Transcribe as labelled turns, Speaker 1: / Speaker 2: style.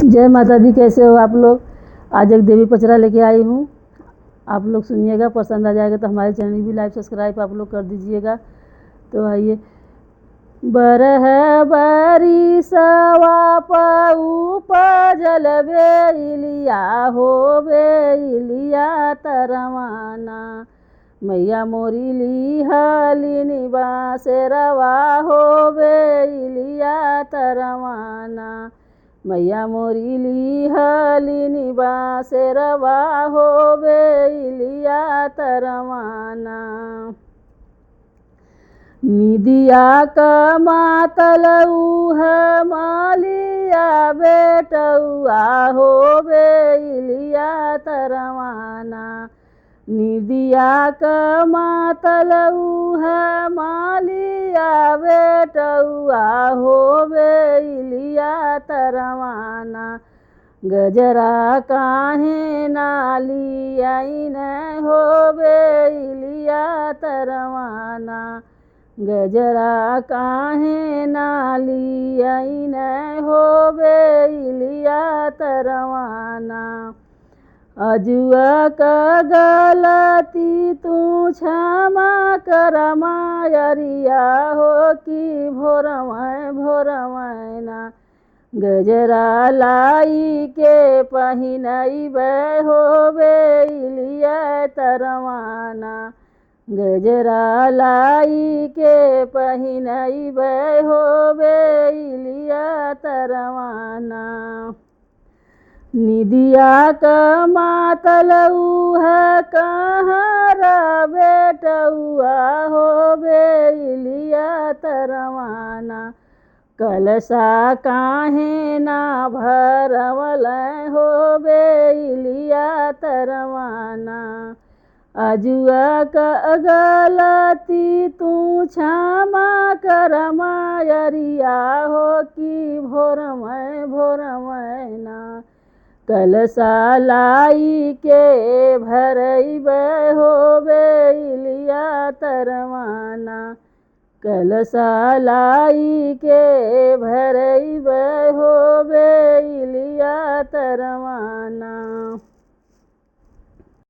Speaker 1: जय माता दी। कैसे हो आप लोग। आज एक देवी पचरा लेके आई हूँ, आप लोग सुनिएगा। पसंद आ जाएगा तो हमारे चैनल भी लाइक सब्सक्राइब आप लोग कर दीजिएगा। तो आइए। बरह बरी सवा उपजल बेलिया हो बेलिया तरवाना, मैया मोरी लिहली निवास रवा हो बेलिया तरवाना, मैया मोरी लिहली निवास रवा हो बेलिया तरवाना। निदिया का मातल उह मालिया बेटुआ हो बेलिया तरवाना, निदिया का मातल उह मालिया बेटुआ हो बेलिया तरवाना, गजरा काहे नाली आईन हो बेलिया तरवाना, गजरा काहे नाली आईन हो बेलिया तरवाना। अजुआ का गलती तू क्षमा कर मायरिया हो कि भोरमैना, गजरा लाई के पहिनैबे हो बेलिया तरवाना, गजरा लाई के पहिनैबे हो बेलिया तरवाना। निदिया का मातल उह कहर बेटुआ हो बेलिया तरवाना, कलसा काहे ना भरवल हो बेलिया तरवाना, अजुआ का गलती तू क्षमा कर मायरिया हो कि भोरमैना, कलसा लाई के भरैबे हो बेलिया तरवाना, कलसा लाई के भरैबे हो बेलिया तरवाना।